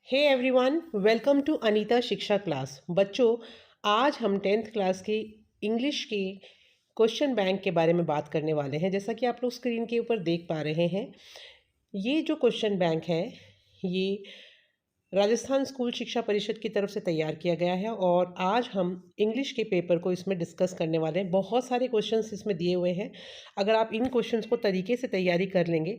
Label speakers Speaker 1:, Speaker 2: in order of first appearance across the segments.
Speaker 1: Hey everyone, welcome to Anita Shiksha class. बच्चों, आज हम 10th क्लास की इंग्लिश के क्वेश्चन बैंक के बारे में बात करने वाले हैं। जैसा कि आप लोग स्क्रीन के ऊपर देख पा रहे हैं, ये जो क्वेश्चन बैंक है ये राजस्थान स्कूल शिक्षा परिषद की तरफ से तैयार किया गया है और आज हम इंग्लिश के पेपर को इसमें डिस्कस करने वाले हैं। बहुत सारे क्वेश्चंस इसमें दिए हुए हैं। अगर आप इन क्वेश्चंस को तरीके से तैयारी कर लेंगे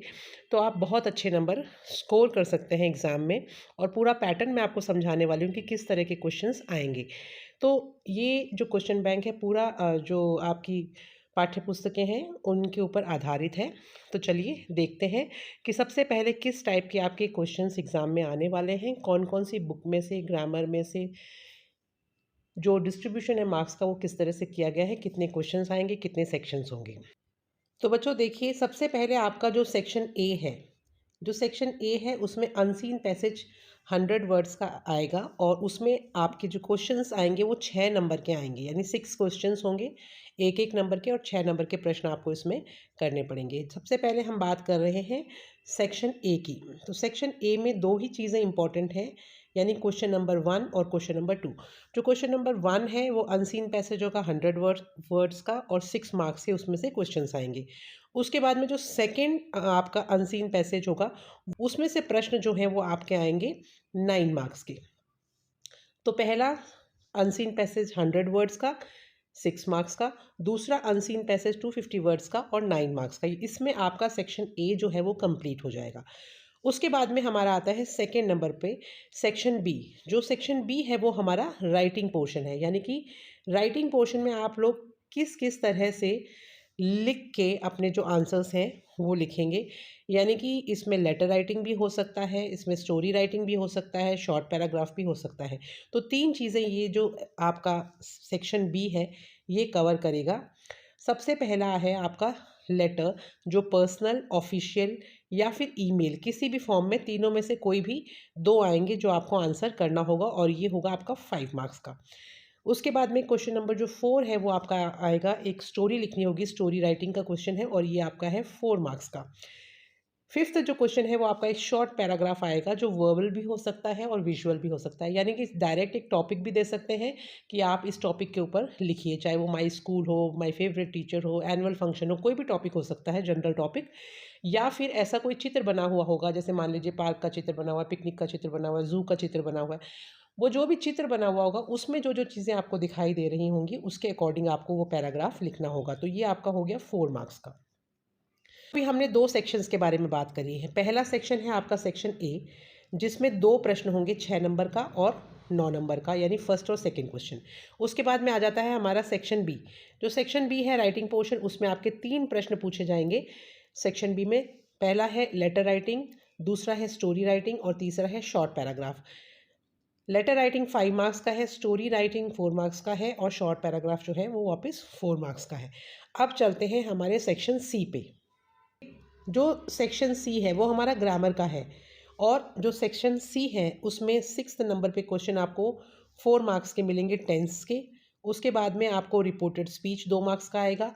Speaker 1: तो आप बहुत अच्छे नंबर स्कोर कर सकते हैं एग्ज़ाम में। और पूरा पैटर्न मैं आपको समझाने वाली हूँ कि किस तरह के क्वेश्चंस आएंगे। तो ये जो क्वेश्चन बैंक है पूरा जो आपकी पाठ्य पुस्तकें हैं उनके ऊपर आधारित है। तो चलिए देखते हैं कि सबसे पहले किस टाइप के आपके क्वेश्चंस एग्ज़ाम में आने वाले हैं, कौन कौन सी बुक में से, ग्रामर में से जो डिस्ट्रीब्यूशन है मार्क्स का वो किस तरह से किया गया है, कितने क्वेश्चंस आएंगे, कितने सेक्शंस होंगे। तो बच्चों देखिए, सबसे पहले आपका जो सेक्शन ए है, जो सेक्शन ए है उसमें अनसीन पैसेज 100 वर्ड्स का आएगा और उसमें आपके जो क्वेश्चंस आएंगे वो 6 नंबर के आएंगे, यानी 6 क्वेश्चंस होंगे, एक एक नंबर के, और 6 नंबर के प्रश्न आपको इसमें करने पड़ेंगे। सबसे पहले हम बात कर रहे हैं सेक्शन ए की। तो सेक्शन ए में दो ही चीज़ें इंपॉर्टेंट हैं, यानी क्वेश्चन नंबर 1 और क्वेश्चन नंबर 2। जो क्वेश्चन नंबर 1 है वो अनसीन पैसेज होगा 100 वर्ड्स का और 6 मार्क्स के उसमें से क्वेश्चंस आएंगे। उसके बाद में जो सेकंड आपका अनसीन पैसेज होगा उसमें से प्रश्न जो हैं वो आपके आएंगे 9 मार्क्स के। तो पहला अनसीन पैसेज 100 वर्ड्स का 6 मार्क्स का, दूसरा अनसीन पैसेज 250 वर्ड्स का और 9 मार्क्स का। इसमें आपका सेक्शन ए जो है वो कंप्लीट हो जाएगा। उसके बाद में हमारा आता है सेकेंड नंबर पे सेक्शन बी। जो सेक्शन बी है वो हमारा राइटिंग पोर्शन है, यानी कि राइटिंग पोर्शन में आप लोग किस किस तरह से लिख के अपने जो आंसर्स हैं वो लिखेंगे। यानी कि इसमें लेटर राइटिंग भी हो सकता है, इसमें स्टोरी राइटिंग भी हो सकता है, शॉर्ट पैराग्राफ भी हो सकता है। तो 3 चीज़ें ये जो आपका सेक्शन बी है ये कवर करेगा। सबसे पहला है आपका लेटर, जो पर्सनल, ऑफिशियल या फिर ईमेल, किसी भी फॉर्म में, तीनों में से कोई भी 2 आएंगे जो आपको आंसर करना होगा और ये होगा आपका 5 मार्क्स का। उसके बाद में क्वेश्चन नंबर जो 4 है वो आपका आएगा, एक स्टोरी लिखनी होगी, स्टोरी राइटिंग का क्वेश्चन है और ये आपका है 4 मार्क्स का। फिफ्थ जो क्वेश्चन है वो आपका एक शॉर्ट पैराग्राफ आएगा जो वर्बल भी हो सकता है और विजुअल भी हो सकता है, यानी कि डायरेक्ट एक टॉपिक भी दे सकते हैं कि आप इस टॉपिक के ऊपर लिखिए, चाहे वो माई स्कूल हो, माई फेवरेट टीचर हो, एनुअल फंक्शन हो, कोई भी टॉपिक हो सकता है, जनरल टॉपिक। या फिर ऐसा कोई चित्र बना हुआ होगा, जैसे मान लीजिए पार्क का चित्र बना हुआ है, पिकनिक का चित्र बना हुआ है, जू का चित्र बना हुआ है, वो जो भी चित्र बना हुआ होगा उसमें जो जो चीज़ें आपको दिखाई दे रही होंगी उसके अकॉर्डिंग आपको वो पैराग्राफ लिखना होगा। तो ये आपका हो गया 4 मार्क्स का। अभी हमने 2 सेक्शंस के बारे में बात करी है। पहला सेक्शन है आपका सेक्शन ए, जिसमें 2 प्रश्न होंगे 6 नंबर का और 9 नंबर का, यानी फर्स्ट और सेकंड क्वेश्चन। उसके बाद में आ जाता है हमारा सेक्शन बी। जो सेक्शन बी है राइटिंग पोर्शन, उसमें आपके 3 प्रश्न पूछे जाएंगे सेक्शन बी में। पहला है लेटर राइटिंग, दूसरा है स्टोरी राइटिंग और तीसरा है short paragraph. Letter writing 5 marks का है, स्टोरी राइटिंग 4 मार्क्स का है और शॉर्ट पैराग्राफ जो है वो वापस 4 मार्क्स का है। अब चलते हैं हमारे सेक्शन सी पे। जो सेक्शन सी है वो हमारा ग्रामर का है और जो सेक्शन सी है उसमें 6th नंबर पे क्वेश्चन आपको 4 मार्क्स के मिलेंगे, टेंस के। उसके बाद में आपको रिपोर्टेड स्पीच 2 मार्क्स का आएगा,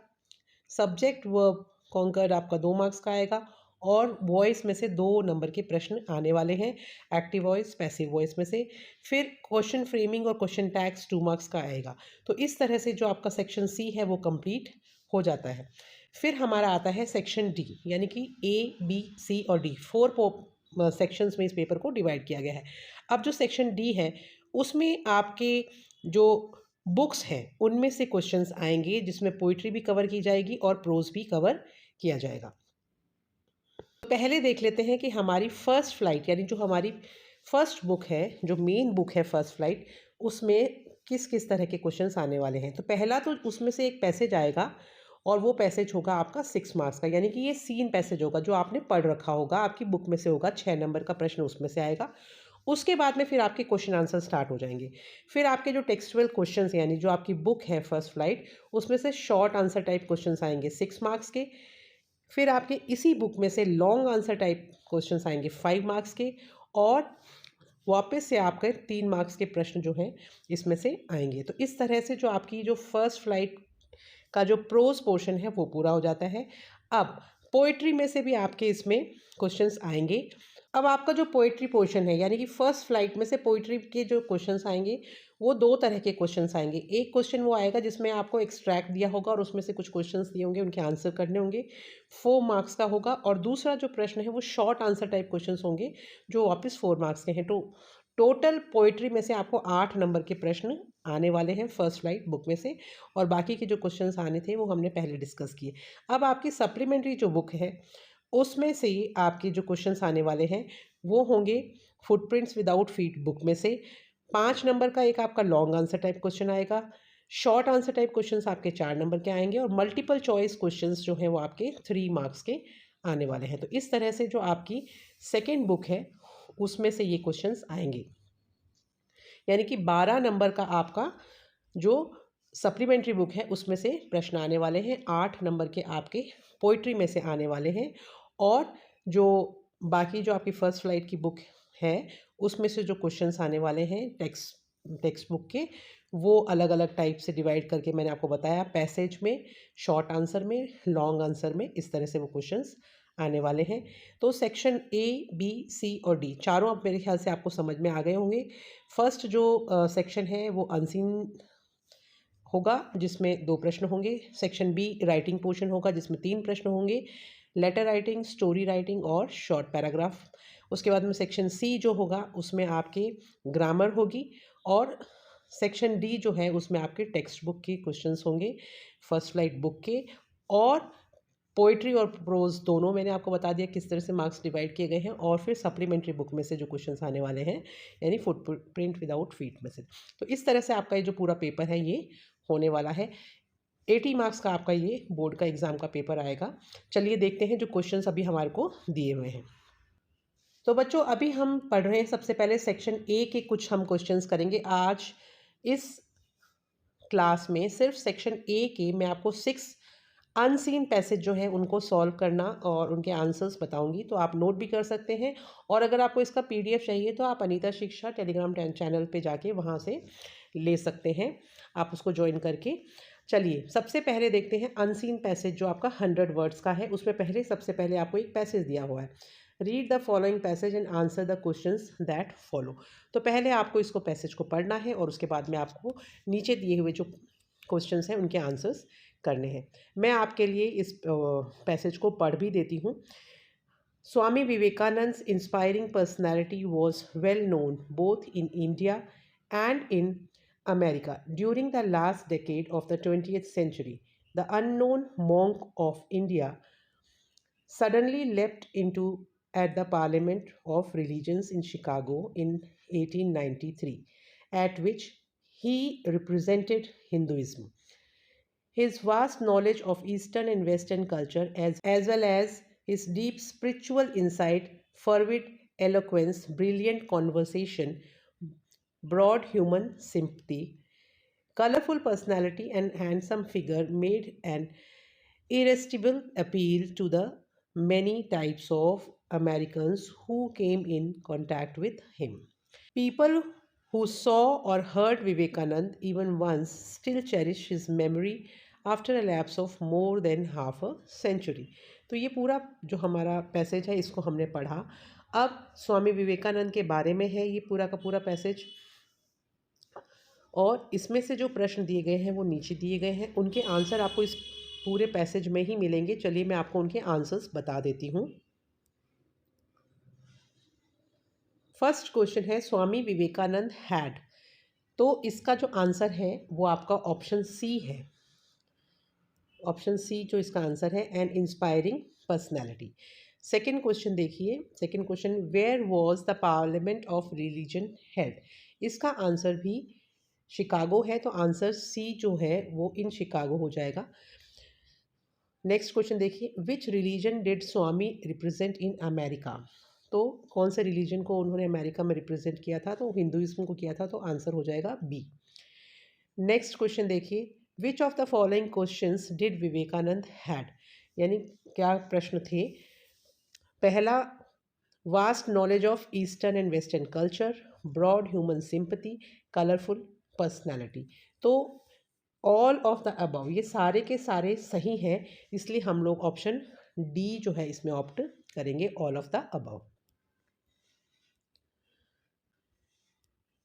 Speaker 1: सब्जेक्ट वर्ब कॉन्कर्ड आपका 2 मार्क्स का आएगा और वॉइस में से 2 नंबर के प्रश्न आने वाले हैं, एक्टिव वॉइस, पैसिव वॉइस में से। फिर क्वेश्चन फ्रेमिंग और क्वेश्चन टैग्स 2 मार्क्स का आएगा। तो इस तरह से जो आपका सेक्शन सी है वो कंप्लीट हो जाता है। फिर हमारा आता है सेक्शन डी, यानी कि ए, बी, सी और डी, 4 सेक्शंस में इस पेपर को डिवाइड किया गया है। अब जो सेक्शन डी है उसमें आपके जो बुक्स हैं उनमें से क्वेश्चंस आएंगे, जिसमें पोइट्री भी कवर की जाएगी और प्रोज भी कवर किया जाएगा। तो पहले देख लेते हैं कि हमारी फर्स्ट फ्लाइट, यानी जो हमारी फर्स्ट बुक है, जो मेन बुक है फर्स्ट फ्लाइट, उसमें किस किस तरह के क्वेश्चंस आने वाले हैं। तो पहला तो उसमें से एक पैसेज आएगा और वो पैसेज होगा आपका 6 मार्क्स का, यानी कि ये सीन पैसेज होगा जो आपने पढ़ रखा होगा, आपकी बुक में से होगा, 6 नंबर का प्रश्न उसमें से आएगा। उसके बाद में फिर आपके क्वेश्चन आंसर स्टार्ट हो जाएंगे। फिर आपके जो टेक्सचुअल क्वेश्चंस, यानी जो आपकी बुक है फर्स्ट फ्लाइट, उसमें से शॉर्ट आंसर टाइप क्वेश्चंस आएंगे 6 मार्क्स के। फिर आपके इसी बुक में से लॉन्ग आंसर टाइप क्वेश्चंस आएंगे 5 मार्क्स के और वापस से आपके 3 मार्क्स के प्रश्न जो हैं इसमें से आएंगे। तो इस तरह से जो आपकी जो फर्स्ट फ्लाइट का जो प्रोज पोर्शन है वो पूरा हो जाता है। अब पोइट्री में से भी आपके इसमें क्वेश्चंस आएंगे अब आपका जो पोइट्री पोर्शन है, यानी कि फर्स्ट फ्लाइट में से पोइट्री के जो क्वेश्चंस आएंगे वो दो तरह के क्वेश्चंस आएंगे। एक क्वेश्चन वो आएगा जिसमें आपको एक्सट्रैक्ट दिया होगा और उसमें से कुछ क्वेश्चंस दिए होंगे, उनके आंसर करने होंगे, 4 मार्क्स का होगा। और दूसरा जो प्रश्न है वो शॉर्ट आंसर टाइप क्वेश्चंस होंगे जो वापस 4 मार्क्स के हैं। तो टोटल पोइट्री में से आपको 8 नंबर के प्रश्न आने वाले हैं फर्स्ट फ्लाइट बुक में से, और बाकी के जो क्वेश्चंस आने थे वो हमने पहले डिस्कस किए। अब आपकी सप्लीमेंट्री जो बुक है उसमें से आपके जो क्वेश्चंस आने वाले हैं वो होंगे फुटप्रिंट्स विदाउट फीट बुक में से। 5 नंबर का एक आपका लॉन्ग आंसर टाइप क्वेश्चन आएगा, शॉर्ट आंसर टाइप क्वेश्चंस आपके 4 नंबर के आएंगे, और मल्टीपल चॉइस क्वेश्चंस जो हैं वो आपके 3 मार्क्स के आने वाले हैं। तो इस तरह से जो आपकी सेकेंड बुक है उसमें से ये क्वेश्चंस आएंगे, यानी कि 12 नंबर का आपका जो सप्लीमेंट्री बुक है उसमें से प्रश्न आने वाले हैं, 8 नंबर के आपके पोइट्री में से आने वाले हैं, और जो बाकी जो आपकी फर्स्ट फ्लाइट की बुक है उसमें से जो क्वेश्चंस आने वाले हैं टेक्स्ट बुक के, वो अलग अलग टाइप से डिवाइड करके मैंने आपको बताया, पैसेज में, शॉर्ट आंसर में, लॉन्ग आंसर में, इस तरह से वो क्वेश्चंस आने वाले हैं। तो सेक्शन ए, बी, सी और डी चारों अब मेरे ख्याल से आपको समझ में आ गए होंगे। फर्स्ट जो सेक्शन है वो अनसीन होगा जिसमें 2 प्रश्न होंगे। सेक्शन बी राइटिंग पोर्शन होगा जिसमें 3 प्रश्न होंगे, लेटर राइटिंग, स्टोरी राइटिंग और शॉर्ट पैराग्राफ। उसके बाद में सेक्शन सी जो होगा उसमें आपके ग्रामर होगी, और सेक्शन डी जो है उसमें आपके टेक्स्ट बुक के क्वेश्चंस होंगे फर्स्ट फ्लाइट बुक के, और पोइट्री और प्रोज दोनों मैंने आपको बता दिया किस तरह से मार्क्स डिवाइड किए गए हैं, और फिर सप्लीमेंट्री बुक में से जो क्वेश्चंस आने वाले हैं यानी फुटप्रिंट विदाउट फीट में से। तो इस तरह से आपका ये जो पूरा पेपर है ये होने वाला है। 80 मार्क्स का आपका ये बोर्ड का एग्ज़ाम का पेपर आएगा। चलिए देखते हैं जो क्वेश्चंस अभी हमारे को दिए हुए हैं। तो बच्चों अभी हम पढ़ रहे हैं सबसे पहले सेक्शन ए के कुछ हम क्वेश्चंस करेंगे आज इस क्लास में। सिर्फ सेक्शन ए के मैं आपको 6 अनसीन पैसेज जो है उनको सॉल्व करना और उनके आंसर्स बताऊंगी, तो आप नोट भी कर सकते हैं। और अगर आपको इसका पीडीएफ चाहिए तो आप अनीता शिक्षा टेलीग्राम चैनल पे जाके वहाँ से ले सकते हैं, आप उसको ज्वाइन करके। चलिए सबसे पहले देखते हैं अनसीन पैसेज जो आपका 100 वर्ड्स का है। उसमें सबसे पहले आपको एक पैसेज दिया हुआ है, read the following passage and answer the questions that follow. तो पहले आपको इसको पैसेज को पढ़ना है और उसके बाद में आपको नीचे दिए हुए जो क्वेश्चंस हैं उनके आंसर्स करने हैं। मैं आपके लिए इस पैसेज को पढ़ भी देती हूँ। स्वामी विवेकानंद's inspiring personality was well known both in India and in America. During the last decade of the 20th century, the unknown monk of India suddenly leapt into at the Parliament of Religions in Chicago in 1893, at which he represented Hinduism. His vast knowledge of Eastern and Western culture, as well as his deep spiritual insight, fervid eloquence, brilliant conversation, broad human sympathy, colorful personality, and handsome figure made an irresistible appeal to the many types of Americans who came in contact with him. People who saw or heard Vivekanand even once still cherish his memory after a lapse of more than half a century. तो ये पूरा जो हमारा passage है इसको हमने पढ़ा। अब स्वामी विवेकानंद के बारे में है ये पूरा का पूरा पैसेज, और इसमें से जो प्रश्न दिए गए हैं वो नीचे दिए गए हैं, उनके आंसर आपको इस पूरे पैसेज में ही मिलेंगे। चलिए मैं आपको उनके आंसर्स बता देती हूँ। फर्स्ट क्वेश्चन है स्वामी विवेकानंद हैड, तो इसका जो आंसर है वो आपका ऑप्शन सी है। ऑप्शन सी जो इसका आंसर है, an inspiring personality. Second question देखिए, second question where was the parliament of religion held, इसका आंसर भी शिकागो है, तो आंसर सी जो है वो इन शिकागो हो जाएगा। नेक्स्ट क्वेश्चन देखिए, विच religion did Swami represent in America, तो कौन से रिलीजन को उन्होंने अमेरिका में रिप्रेजेंट किया था, तो हिंदुइज्म को किया था, तो आंसर हो जाएगा बी। नेक्स्ट क्वेश्चन देखिए, which of the following questions did Vivekananda had, यानी क्या प्रश्न थे। पहला, vast knowledge of eastern and western culture, broad human sympathy, colourful personality. तो ऑल ऑफ द अबव, ये सारे के सारे सही हैं, इसलिए हम लोग ऑप्शन डी जो है इसमें ऑप्ट करेंगे, all of the above.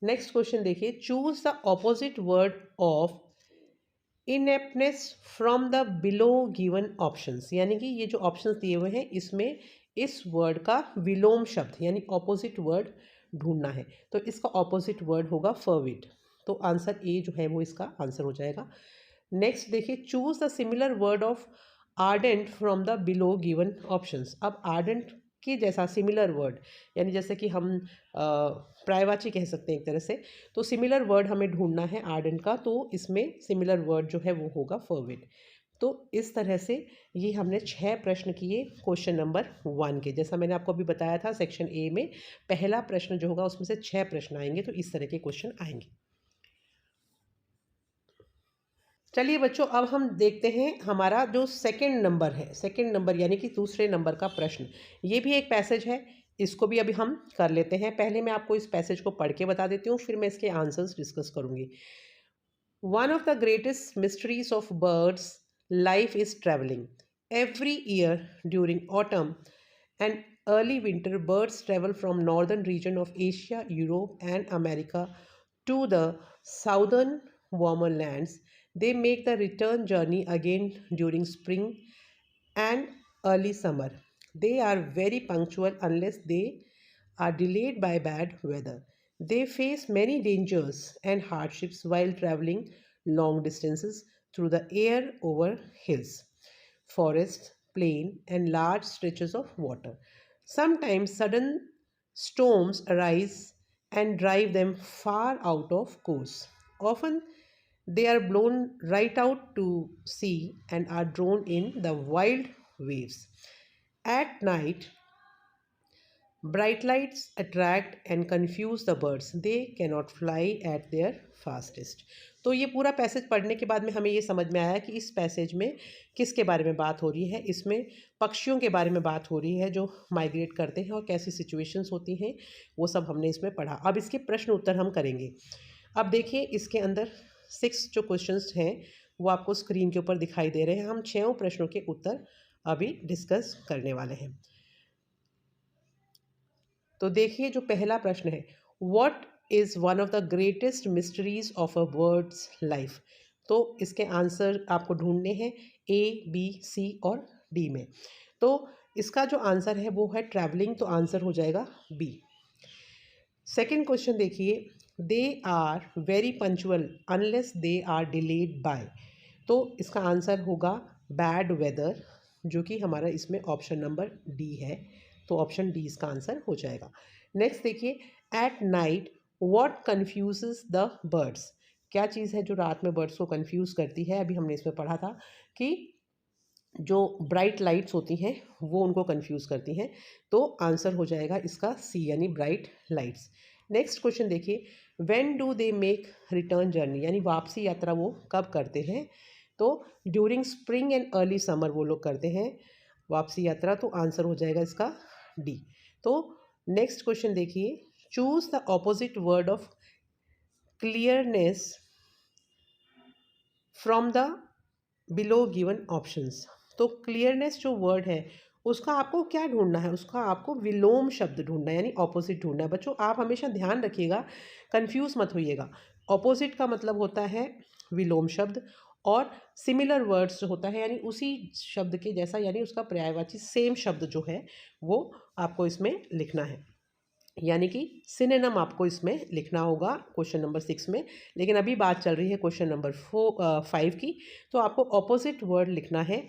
Speaker 1: Next question देखिए, choose the opposite word of ineptness from the below given options. यानी कि ये जो ऑप्शंस दिए हुए हैं इसमें इस वर्ड का विलोम शब्द यानी ऑपोजिट वर्ड ढूंढना है। तो इसका ऑपोजिट वर्ड होगा फर्विड। तो आंसर ए जो है वो इसका आंसर हो जाएगा। नेक्स्ट देखिए, choose the similar word of ardent from the below given options. अब आर्डेंट के जैसा सिमिलर वर्ड यानी जैसे कि हम पर्यायवाची कह सकते हैं एक तरह से, तो सिमिलर वर्ड हमें ढूंढना है आर्डेंट का। तो इसमें सिमिलर वर्ड जो है वो होगा फर्विड। तो इस तरह से ये हमने 6 प्रश्न किए क्वेश्चन नंबर 1 के। जैसा मैंने आपको अभी बताया था, सेक्शन ए में पहला प्रश्न जो होगा उसमें से 6 प्रश्न आएंगे। तो इस तरह के क्वेश्चन आएंगे। चलिए बच्चों, अब हम देखते हैं हमारा जो सेकंड नंबर है, सेकंड नंबर यानी कि दूसरे नंबर का प्रश्न। ये भी एक पैसेज है, इसको भी अभी हम कर लेते हैं। पहले मैं आपको इस पैसेज को पढ़ के बता देती हूँ, फिर मैं इसके आंसर्स डिस्कस करूँगी। One of the greatest mysteries of birds life is travelling. Every year during autumn and early winter, birds travel from northern region of Asia, Europe and America to the southern warmer lands. They make the return journey again during spring and early summer. They are very punctual unless they are delayed by bad weather. They face many dangers and hardships while traveling long distances through the air over hills, forests, plain and large stretches of water. Sometimes sudden storms arise and drive them far out of course. Often they are blown right out to sea and are drawn in the wild waves. At night, bright lights attract and confuse the birds. They cannot fly at their fastest. तो ये पूरा passage पढ़ने के बाद में हमें ये समझ में आया कि इस पैसेज में किसके बारे में बात हो रही है। इसमें पक्षियों के बारे में बात हो रही है जो माइग्रेट करते हैं और कैसी सिचुएशंस होती हैं, वो सब हमने इसमें पढ़ा। अब इसके प्रश्न उत्तर हम करेंगे। अब देखिए, इसके अंदर 6 जो क्वेश्चंस हैं वो आपको स्क्रीन के ऊपर दिखाई दे रहे हैं। हम 6 प्रश्नों के उत्तर अभी डिस्कस करने वाले हैं। तो देखिए, जो पहला प्रश्न है, what is one of the greatest mysteries of a bird's life. तो इसके आंसर आपको ढूंढने हैं ए, बी, सी और डी में। तो इसका जो आंसर है वो है ट्रैवलिंग। तो आंसर हो जाएगा बी। सेकेंड क्वेश्चन देखिए, they are very punctual unless they are delayed by. तो इसका आंसर होगा बैड वेदर, जो कि हमारा इसमें ऑप्शन नंबर डी है। तो ऑप्शन डी इसका आंसर हो जाएगा। नेक्स्ट देखिए, at night what confuses the birds. क्या चीज़ है जो रात में बर्ड्स को कन्फ्यूज़ करती है। अभी हमने इसमें पढ़ा था कि जो ब्राइट लाइट्स होती हैं वो उनको कन्फ्यूज़ करती हैं। तो आंसर हो जाएगा इसका सी यानी ब्राइट लाइट्स। नेक्स्ट क्वेश्चन देखिए, when do they make return journey, यानी वापसी यात्रा वो कब करते हैं। तो during spring and early summer वो लोग करते हैं वापसी यात्रा। तो आंसर हो जाएगा इसका डी। तो नेक्स्ट क्वेश्चन देखिए, choose the opposite word of clearness from the below given options. तो क्लियरनेस जो वर्ड है उसका आपको क्या ढूंढना है, उसका आपको विलोम शब्द ढूंढना है यानी ऑपोजिट ढूंढना है। बच्चों आप हमेशा ध्यान रखिएगा, कंफ्यूज मत होइएगा। ऑपोजिट का मतलब होता है विलोम शब्द, और सिमिलर वर्ड्स जो होता है यानी उसी शब्द के जैसा यानी उसका पर्यायवाची सेम शब्द जो है वो आपको इसमें लिखना है, यानी कि सिनोनिम आपको इसमें लिखना होगा क्वेश्चन नंबर 6 में। लेकिन अभी बात चल रही है क्वेश्चन नंबर 5 की। तो आपको ऑपोजिट वर्ड लिखना है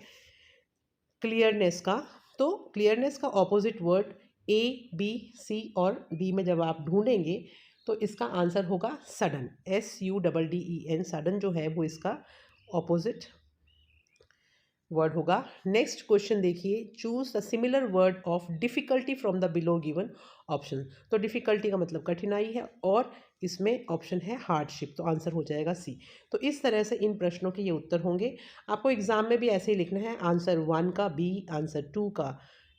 Speaker 1: क्लियरनेस का। तो क्लियरनेस का ऑपोजिट वर्ड ए, बी, सी और डी में जब आप ढूंढेंगे तो इसका आंसर होगा सडन, SUDDEN। सडन जो है वो इसका ऑपोजिट वर्ड होगा। नेक्स्ट क्वेश्चन देखिए, choose the similar word of difficulty from the below given option. तो डिफिकल्टी का मतलब कठिनाई है और इसमें ऑप्शन है हार्डशिप। तो आंसर हो जाएगा सी। तो इस तरह से इन प्रश्नों के ये उत्तर होंगे। आपको एग्जाम में भी ऐसे ही लिखना है, आंसर 1 का बी, आंसर 2 का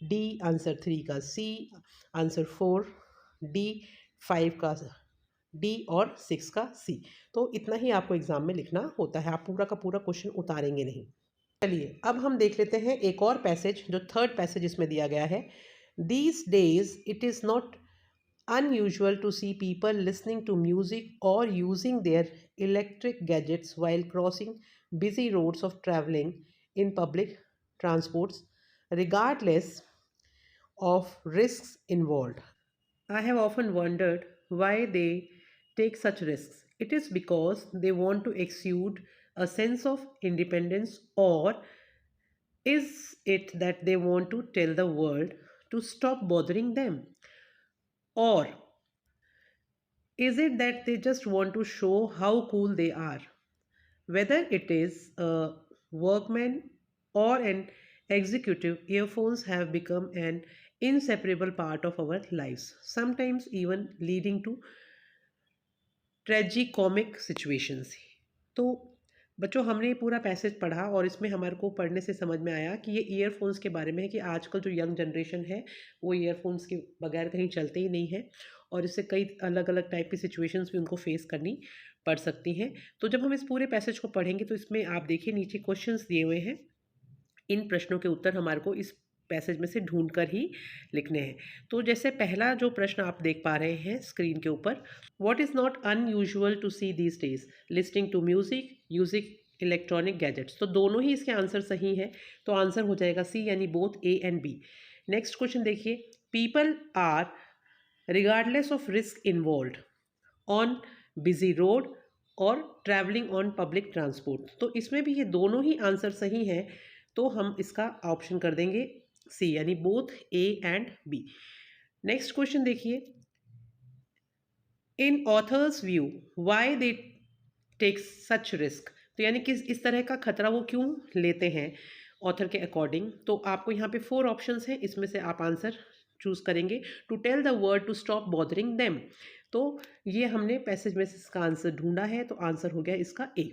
Speaker 1: डी, आंसर 3 का सी, आंसर 4 डी, 5 का डी और 6 का सी। तो इतना ही आपको एग्जाम में लिखना होता है, आप पूरा का पूरा क्वेश्चन उतारेंगे नहीं। चलिए अब हम देख लेते हैं एक और पैसेज, जो थर्ड पैसेज इसमें दिया गया है। These days it is not unusual to see people listening to music or using their electric gadgets while crossing busy roads of traveling in public transports, regardless of risks involved. I have often wondered why they take such risks. It is because they want to exude a sense of independence, or is it that they want to tell the world to stop bothering them? Or is it that they just want to show how cool they are? Whether it is a workman or an executive, earphones have become an inseparable part of our lives, sometimes even leading to tragicomic situations. तो बच्चों, हमने ये पूरा passage पढ़ा और इसमें हमारे को पढ़ने से समझ में आया कि ये ईयरफोन्स के बारे में है कि आजकल जो यंग जनरेशन है वो ईयरफोन्स के बगैर कहीं चलते ही नहीं है, और इससे कई अलग अलग टाइप की सिचुएशंस भी उनको फेस करनी पड़ सकती हैं। तो जब हम इस पूरे पैसेज को पढ़ेंगे तो इसमें आप देखिए नीचे क्वेश्चंस दिए हुए हैं, इन प्रश्नों के उत्तर हमारे को इस पैसेज में से ढूंढ कर ही लिखने हैं। तो जैसे पहला जो प्रश्न आप देख पा रहे हैं स्क्रीन के ऊपर, what is not unusual to see these days, listening to music using electronic gadgets. तो दोनों ही इसके आंसर सही हैं, तो आंसर हो जाएगा सी, यानी both A and B. Next question देखिए, people are regardless of risk involve on busy road और ट्रैवलिंग ऑन पब्लिक ट्रांसपोर्ट। तो इसमें भी ये दोनों ही आंसर सही हैं, तो हम इसका ऑप्शन कर देंगे सी, यानी both A and B. Next question देखिए, in author's view why they take such risk. तो यानी कि इस तरह का खतरा वो क्यों लेते हैं ऑथर के अकॉर्डिंग। तो आपको यहाँ पे 4 ऑप्शंस हैं, इसमें से आप आंसर चूज करेंगे। To tell the world to stop bothering them, तो ये हमने पैसेज में से इसका आंसर ढूंढा है, तो आंसर हो गया इसका ए।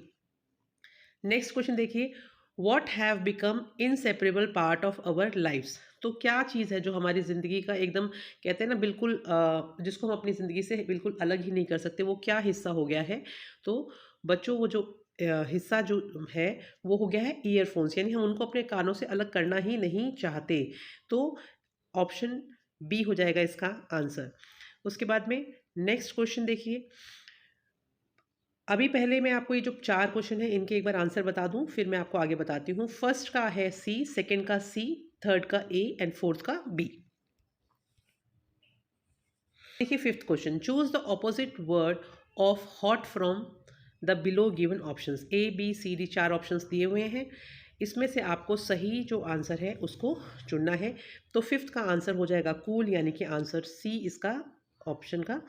Speaker 1: नेक्स्ट क्वेश्चन देखिए, what have become inseparable part of our lives. तो क्या चीज़ है जो हमारी ज़िंदगी का एकदम, कहते हैं ना बिल्कुल, जिसको हम अपनी ज़िंदगी से बिल्कुल अलग ही नहीं कर सकते, वो क्या हिस्सा हो गया है। तो बच्चों, वो जो हिस्सा जो है वो हो गया है ईयरफोन्स, यानी हम उनको अपने कानों से अलग करना ही नहीं चाहते। तो ऑप्शन बी हो जाएगा इसका आंसर। उसके बाद में नेक्स्ट क्वेश्चन देखिए, अभी पहले मैं आपको ये जो 4 क्वेश्चन है इनके एक बार आंसर बता दूं, फिर मैं आपको आगे बताती हूँ। फर्स्ट का है सी, सेकंड का सी, थर्ड का ए एंड फोर्थ का बी। देखिए fifth question, choose the opposite word of hot from the below given options. A B C D 4 options दिए हुए हैं, इसमें से आपको सही जो आंसर है उसको चुनना है। तो फिफ्थ का आंसर हो जाएगा कूल, यानी कि आंसर सी इसका ऑप्शन का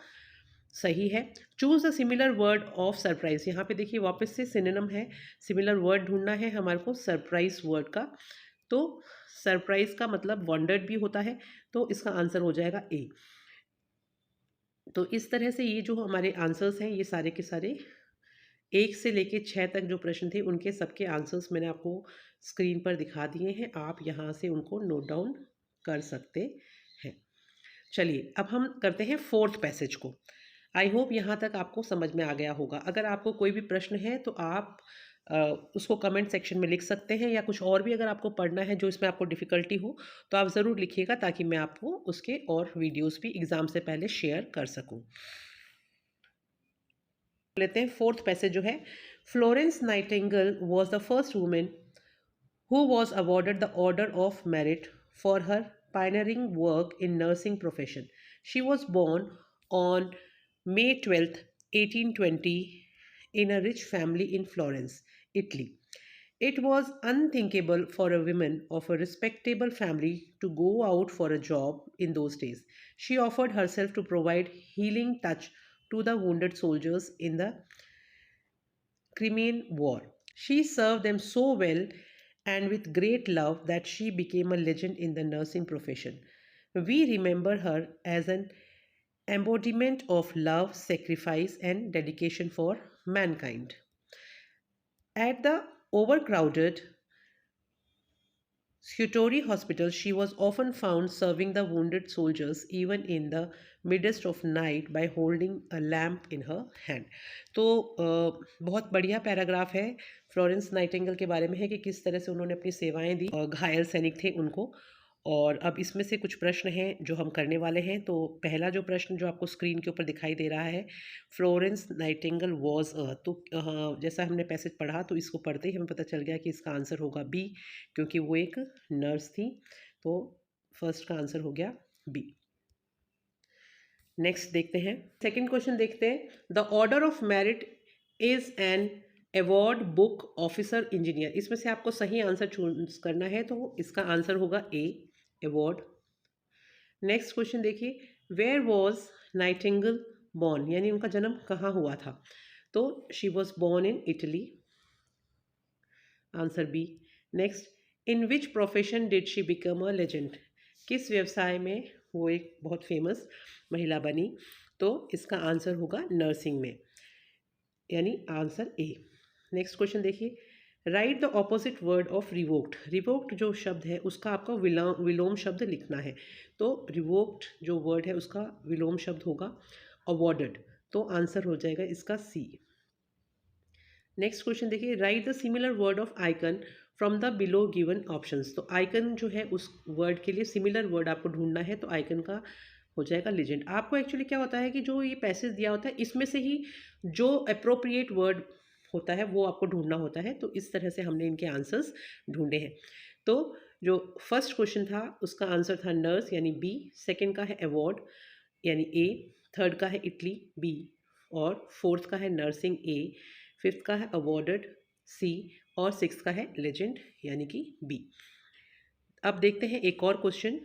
Speaker 1: सही है। Choose a similar word of surprise. यहाँ पे देखिए वापस से सिनोनिम है, सिमिलर वर्ड ढूंढना है हमारे को सरप्राइज वर्ड का। तो सरप्राइज का मतलब वंडर्ड भी होता है, तो इसका आंसर हो जाएगा ए। तो इस तरह से ये जो हमारे आंसर्स हैं ये सारे के सारे 1 से लेके 6 तक जो प्रश्न थे उनके सबके आंसर्स मैंने आपको स्क्रीन पर दिखा दिए हैं, आप यहाँ से उनको नोट डाउन कर सकते हैं। चलिए अब हम करते हैं फोर्थ पैसेज को। आई होप यहाँ तक आपको समझ में आ गया होगा। अगर आपको कोई भी प्रश्न है तो आप उसको कमेंट सेक्शन में लिख सकते हैं, या कुछ और भी अगर आपको पढ़ना है जो इसमें आपको डिफ़िकल्टी हो तो आप ज़रूर लिखिएगा, ताकि मैं आपको उसके और वीडियोस भी एग्ज़ाम से पहले शेयर कर सकूं। लेते हैं फोर्थ पैसेज जो है, Florence Nightingale was the first women who was awarded the Order of Merit for her pioneering work in nursing profession. She was born on May 12th, 1820 in a rich family in Florence, Italy. It was unthinkable for a woman of a respectable family to go out for a job in those days. She offered herself to provide healing touch to the wounded soldiers in the Crimean War. She served them so well and with great love that she became a legend in the nursing profession. We remember her as an embodiment of love, sacrifice, and dedication for mankind. At the overcrowded Scutori Hospital, she was often found serving the wounded soldiers even in the midst of night by holding a lamp in her hand. तो बहुत बढ़िया paragraph है Florence Nightingale के बारे में, है कि किस तरह से उन्होंने अपनी सेवाएं दी और घायल सैनिक थे उनको, और अब इसमें से कुछ प्रश्न हैं जो हम करने वाले हैं। तो पहला जो प्रश्न जो आपको स्क्रीन के ऊपर दिखाई दे रहा है, फ्लोरेंस नाइटिंगेल वॉज अ, तो जैसा हमने पैसेज पढ़ा तो इसको पढ़ते ही हमें पता चल गया कि इसका आंसर होगा बी, क्योंकि वो एक नर्स थी। तो फर्स्ट का आंसर हो गया बी। नेक्स्ट देखते हैं, सेकंड क्वेश्चन देखते हैं। The order of merit is an award book officer engineer. इसमें से आपको सही आंसर चूज करना है, तो इसका आंसर होगा ए, अवार्ड। नेक्स्ट क्वेश्चन देखिए, वेयर वॉज नाइटिंगेल बॉर्न, यानी उनका जन्म कहाँ हुआ था। तो she was born in Italy, answer B. Next, in which profession did she become a legend, किस व्यवसाय में वो एक बहुत फेमस महिला बनी। तो इसका आंसर होगा नर्सिंग में, यानी आंसर ए। नेक्स्ट क्वेश्चन देखिए, right the opposite word of revoked. Revoked जो शब्द है उसका आपको विलोम शब्द लिखना है। तो रिवोक्ड जो वर्ड है उसका विलोम शब्द होगा अवॉर्डेड, तो आंसर हो जाएगा इसका सी। नेक्स्ट क्वेश्चन देखिए, right the similar word of icon from the below given options. तो आइकन जो है उस वर्ड के लिए सिमिलर वर्ड आपको ढूंढना है, तो आइकन का हो जाएगा लेजेंड। आपको एक्चुअली क्या होता है कि जो ये पैसेज दिया होता है इसमें से ही जो अप्रोप्रिएट वर्ड होता है वो आपको ढूंढना होता है। तो इस तरह से हमने इनके आंसर्स ढूंढे हैं। तो जो फर्स्ट क्वेश्चन था उसका आंसर था नर्स, यानी बी। सेकंड का है अवार्ड, यानी ए। थर्ड का है इटली, बी। और फोर्थ का है नर्सिंग, ए। फिफ्थ का है अवॉर्डेड, सी। और सिक्स का है लेजेंड, यानी कि बी। अब देखते हैं एक और question.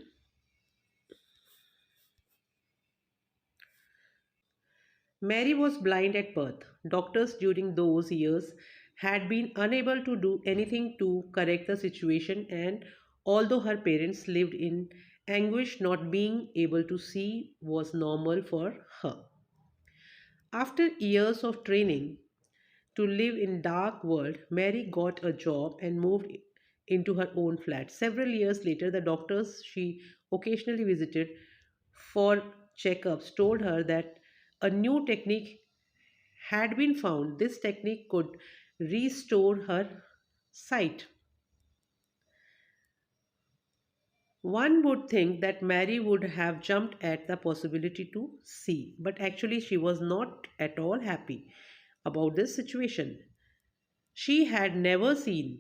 Speaker 1: Mary was blind at birth. Doctors during those years had been unable to do anything to correct the situation, and although her parents lived in anguish, not being able to see was normal for her. After years of training to live in dark world, Mary got a job and moved into her own flat. Several years later, the doctors she occasionally visited for checkups told her that a new technique had been found. This technique could restore her sight. One would think that Mary would have jumped at the possibility to see, but actually, she was not at all happy about this situation. She had never seen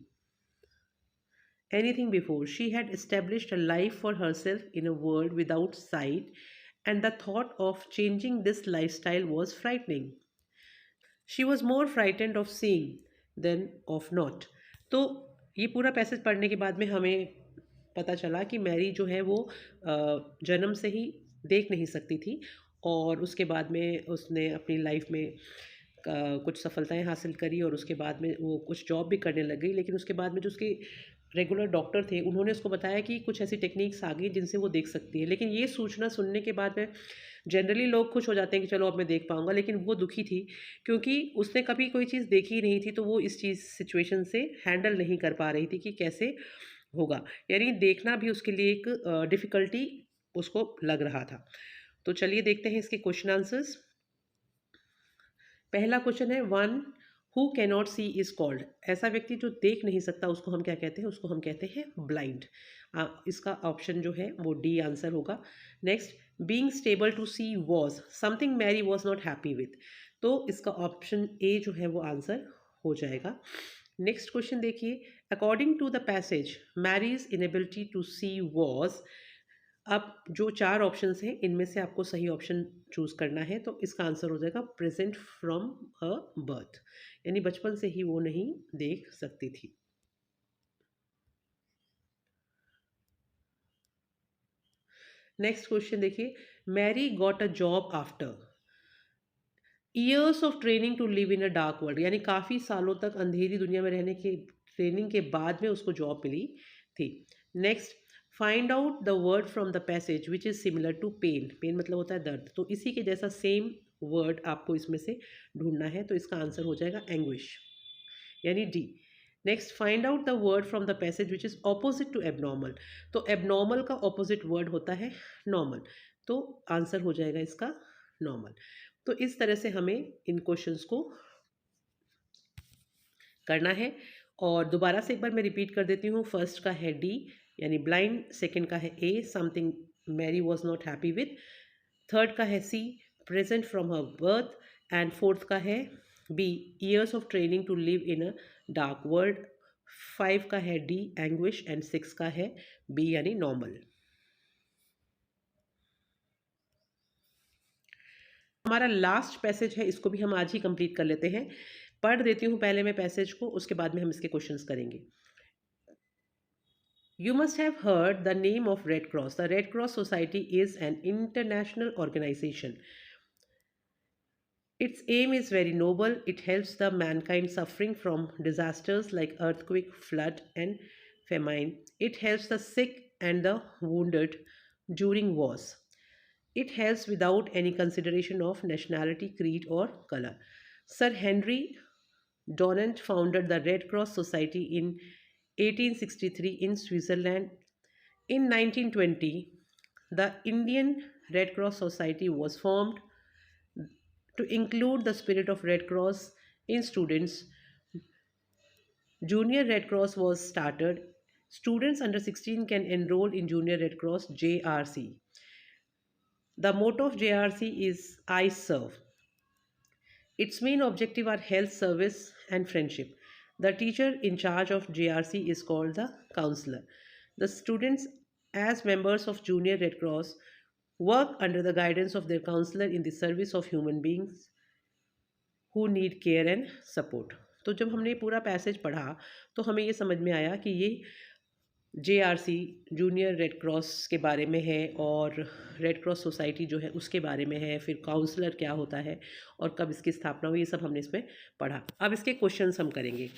Speaker 1: anything before. She had established a life for herself in a world without sight, and the thought of changing this lifestyle was frightening. She was more frightened of seeing than of not. तो ये पूरा passage पढ़ने के बाद में हमें पता चला कि मैरी जो है वो जन्म से ही देख नहीं सकती थी, और उसके बाद में उसने अपनी लाइफ में कुछ सफलताएं हासिल करी, और उसके बाद में वो कुछ जॉब भी करने लग गई। लेकिन उसके बाद में जो उसके रेगुलर डॉक्टर थे उन्होंने उसको बताया कि कुछ ऐसी टेक्निक्स आ गई जिनसे वो देख सकती है। लेकिन ये सूचना सुनने के बाद में जनरली लोग खुश हो जाते हैं कि चलो अब मैं देख पाऊंगा, लेकिन वो दुखी थी क्योंकि उसने कभी कोई चीज़ देखी ही नहीं थी। तो वो इस चीज़ सिचुएशन से हैंडल नहीं कर पा रही थी कि कैसे होगा, यानी देखना भी उसके लिए एक डिफ़िकल्टी उसको लग रहा था। तो चलिए देखते हैं इसके क्वेश्चन आंसर्स। पहला क्वेश्चन है, one who cannot see is called. ऐसा व्यक्ति जो देख नहीं सकता उसको हम क्या कहते हैं, उसको हम कहते हैं ब्लाइंड। इसका ऑप्शन जो है वो डी आंसर होगा। Next, being stable to see was something Mary was not happy with, तो इसका ऑप्शन ए जो है वो आंसर हो जाएगा। नेक्स्ट क्वेश्चन देखिए, according to the passage Mary's inability to see was. अब जो चार ऑप्शंस हैं इनमें से आपको सही ऑप्शन चूज करना है, तो इसका आंसर हो जाएगा प्रेजेंट फ्रॉम अ बर्थ, यानी बचपन से ही वो नहीं देख सकती थी। नेक्स्ट क्वेश्चन देखिए, Mary got a job after years of training to live in a dark world, यानी काफ़ी सालों तक अंधेरी दुनिया में रहने की ट्रेनिंग के बाद में उसको जॉब मिली थी। Next, find out the word from the passage which is similar to pain. Pain मतलब होता है दर्द, तो इसी के जैसा सेम वर्ड आपको इसमें से ढूंढना है, तो इसका आंसर हो जाएगा एंग्विश, यानी D. Next, find out the word from the passage which is opposite to abnormal. तो एबनॉर्मल का ऑपोजिट वर्ड होता है नॉर्मल, तो आंसर हो जाएगा इसका नॉर्मल। तो इस तरह से हमें इन क्वेश्चंस को करना है। और दोबारा से एक बार मैं रिपीट कर देती हूँ, फर्स्ट का है डी, यानी ब्लाइंड, सेकंड का है A, something Mary was not happy with, third का है C, present from her birth, and fourth का है B, years of training to live in a dark world, 5 का है डी, एंग्विश, एंड 6 का है बी यानी नॉर्मल। हमारा लास्ट पैसेज है, इसको भी हम आज ही कंप्लीट कर लेते हैं। पढ़ देती हूँ पहले मैं पैसेज को, उसके बाद में हम इसके क्वेश्चंस करेंगे। You must have heard the name of Red Cross. The Red Cross Society is an international organization. Its aim is very noble. It helps the mankind suffering from disasters like earthquake, flood, and famine. It helps the sick and the wounded during wars. It helps without any consideration of nationality, creed, or color. Sir Henry Donant founded the Red Cross Society in 1863 in Switzerland. In 1920, the Indian Red Cross Society was formed to include the spirit of Red Cross in students. Junior Red Cross was started. Students under 16 can enroll in Junior Red Cross JRC. The motto of JRC is I serve. Its main objective are health, service, and friendship. The teacher in charge of JRC is called the counselor. The students, as members of Junior Red Cross, work under the guidance of their counselor in the service of human beings who need care and support. तो जब हमने पूरा passage पढ़ा तो हमें ये समझ में आया कि ये JRC जूनियर रेड क्रॉस के बारे में है, और रेड क्रॉस सोसाइटी जो है उसके बारे में है, फिर काउंसलर क्या होता है और कब इसकी स्थापना हुई, ये सब हमने इसमें पढ़ा। अब इसके क्वेश्चंस हम करेंगे।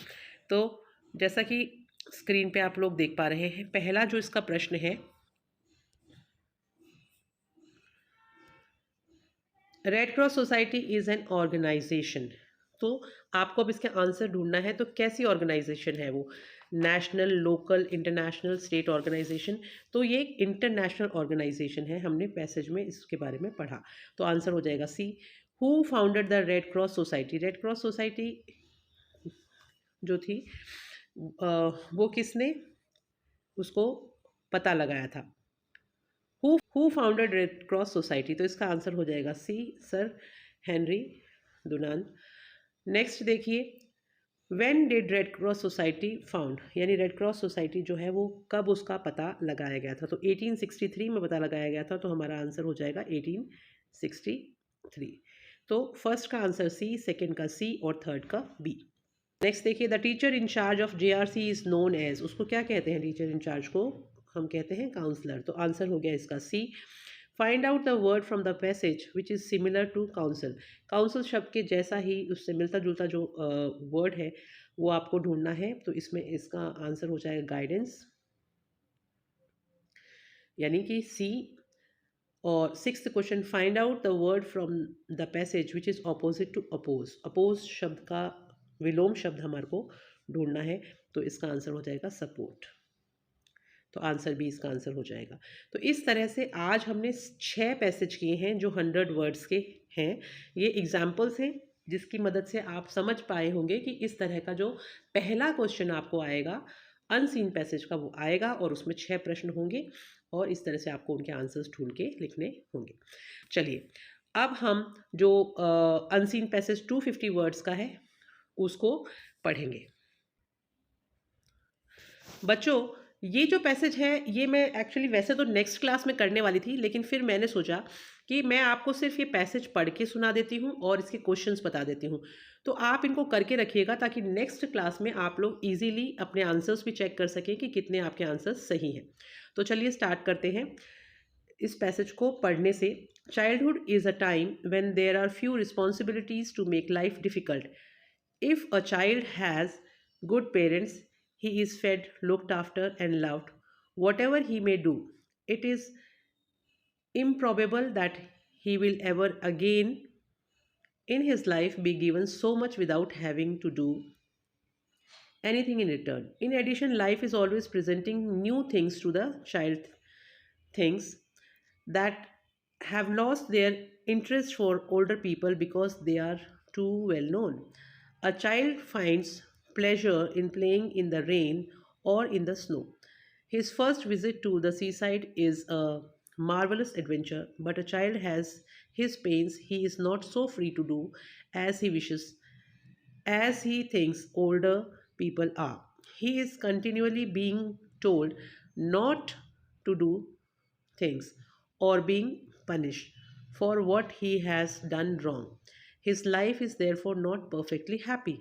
Speaker 1: तो जैसा कि स्क्रीन पे आप लोग देख पा रहे हैं, पहला जो इसका प्रश्न है, red cross society is an organisation. तो आपको अब इसके आंसर ढूंढना है, तो कैसी ऑर्गेनाइजेशन है वो, national, local, international, state organisation. तो ये एक इंटरनेशनल ऑर्गेनाइजेशन है, हमने पैसेज में इसके बारे में पढ़ा। तो आंसर हो जाएगा C. Who founded the red cross society? Red cross society जो थी वो किसने उसको पता लगाया था? Who founded red cross society? तो इसका आंसर हो जाएगा C, sir Henry Dunant. Next देखिए, when did red cross society found, यानी रेड क्रॉस सोसाइटी जो है वो कब उसका पता लगाया गया था? तो 1863 में पता लगाया गया था, तो हमारा आंसर हो जाएगा 1863। तो फर्स्ट का आंसर सी, सेकंड का सी और थर्ड का बी। नेक्स्ट देखिए, the teacher in charge of JRC is known as, उसको क्या कहते हैं? टीचर इन चार्ज को हम कहते हैं काउंसलर। तो आंसर हो गया इसका C. Find out the word from the passage which is similar to council. Council शब्द के जैसा ही उससे मिलता जुलता जो वर्ड है वो आपको ढूंढना है। तो इसमें इसका आंसर हो जाएगा गाइडेंस, यानी कि सी। और sixth question, find out the word from the passage which is opposite to oppose. Oppose शब्द का विलोम शब्द हमारे को ढूंढना है, तो इसका आंसर हो जाएगा सपोर्ट। तो आंसर भी इसका आंसर हो जाएगा। तो इस तरह से आज हमने 6 पैसेज किए हैं जो 100 वर्ड्स के हैं। ये एग्जाम्पल्स हैं जिसकी मदद से आप समझ पाए होंगे कि इस तरह का जो पहला क्वेश्चन आपको आएगा अनसीन पैसेज का, वो आएगा और उसमें 6 प्रश्न होंगे और इस तरह से आपको उनके आंसर्स ढूंढ के लिखने होंगे। चलिए, अब हम जो अनसीन पैसेज 250 वर्ड्स का है उसको पढ़ेंगे। बच्चों, ये जो पैसेज है ये मैं एक्चुअली वैसे तो नेक्स्ट क्लास में करने वाली थी, लेकिन फिर मैंने सोचा कि मैं आपको सिर्फ ये पैसेज पढ़ के सुना देती हूँ और इसके क्वेश्चंस बता देती हूँ। तो आप इनको करके रखिएगा ताकि नेक्स्ट क्लास में आप लोग इजीली अपने आंसर्स भी चेक कर सकें कि कितने आपके आंसर्स सही हैं। तो चलिए स्टार्ट करते हैं इस पैसेज को पढ़ने से। Childhood is a time when there are few responsibilities to make life difficult. If a child has good parents, he is fed, looked after, and loved. Whatever he may do, it is improbable that he will ever again in his life be given so much without having to do anything in return. In addition, life is always presenting new things to the child, things that have lost their interest for older people because they are too well known. A child finds pleasure in playing in the rain or in the snow. His first visit to the seaside is a marvelous adventure, but a child has his pains he is not so free to do as he wishes, as he thinks older people are. He is continually being told not to do things or being punished for what he has done wrong. His life is therefore not perfectly happy.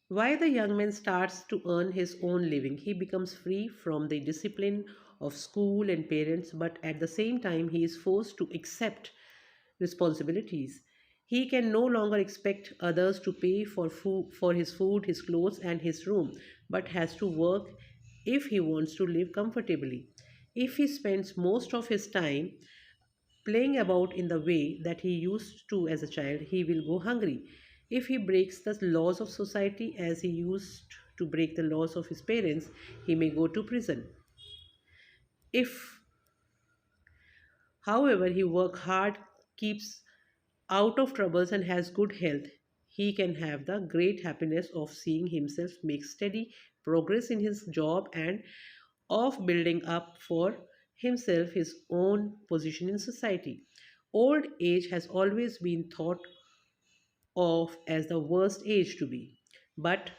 Speaker 1: Why the young man starts to earn his own living, he becomes free from the discipline of school and parents, but at the same time, he is forced to accept responsibilities. He can no longer expect others to pay for his food, his clothes, and his room, but has to work if he wants to live comfortably. If he spends most of his time playing about in the way that he used to as a child, he will go hungry. If he breaks the laws of society as he used to break the laws of his parents, he may go to prison. If, however, he work hard, keeps out of troubles and has good health, he can have the great happiness of seeing himself make steady progress in his job and of building up for himself his own position in society. Old age has always been thought of as the worst age to be, but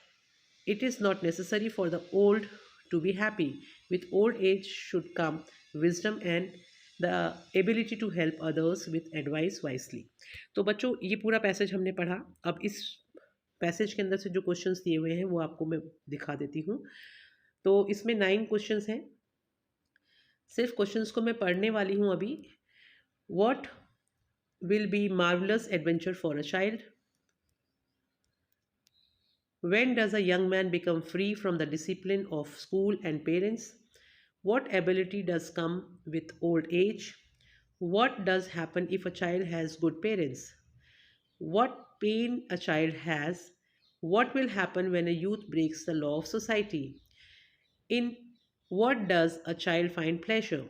Speaker 1: it is not necessary for the old to be happy. With old age should come wisdom and the ability to help others with advice wisely. तो बच्चों ये पूरा passage हमने पढ़ा. अब इस passage के अंदर से जो क्वेश्चंस दिए हुए हैं वो आपको मैं दिखा देती हूँ. तो इसमें 9 क्वेश्चंस हैं. सिर्फ क्वेश्चंस को मैं पढ़ने वाली हूँ अभी. What will be marvellous adventure for a child? When does a young man become free from the discipline of school and parents? What ability does come with old age? What does happen if a child has good parents? What pain a child has? What will happen when a youth breaks the law of society? In what does a child find pleasure?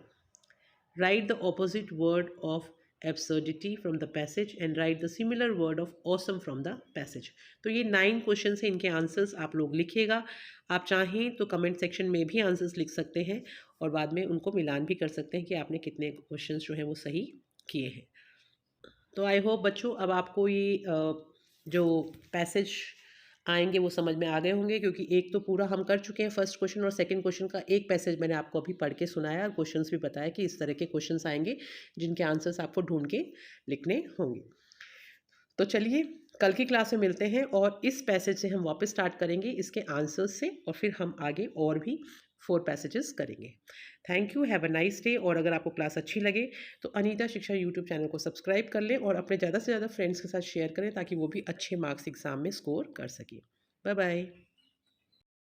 Speaker 1: Write the opposite word of absurdity from the passage and write the similar word of awesome from the passage. तो ये 9 question हैं, इनके answers आप लोग लिखिएगा. आप चाहें तो कमेंट सेक्शन में भी आंसर्स लिख सकते हैं और बाद में उनको मिलान भी कर सकते हैं कि आपने कितने क्वेश्चंस जो हैं वो सही किए हैं. तो आई होप बच्चों अब आपको ये जो पैसेज आएंगे वो समझ में आ गए होंगे, क्योंकि एक तो पूरा हम कर चुके हैं फर्स्ट क्वेश्चन और सेकंड क्वेश्चन का एक पैसेज मैंने आपको अभी पढ़ के सुनाया और क्वेश्चंस भी बताया कि इस तरह के क्वेश्चंस आएंगे जिनके आंसर्स आपको ढूंढ के लिखने होंगे. तो चलिए कल की क्लास में मिलते हैं और इस पैसेज से हम वापस स्टार्ट करेंगे इसके आंसर्स से और फिर हम आगे और भी 4 पैसेजेस करेंगे. Thank you, have a nice day. और अगर आपको क्लास अच्छी लगे तो अनीता शिक्षा यूट्यूब चैनल को सब्सक्राइब कर लें और अपने ज़्यादा से ज़्यादा फ्रेंड्स के साथ शेयर करें ताकि वो भी अच्छे मार्क्स एग्जाम में स्कोर कर सकें. Bye bye.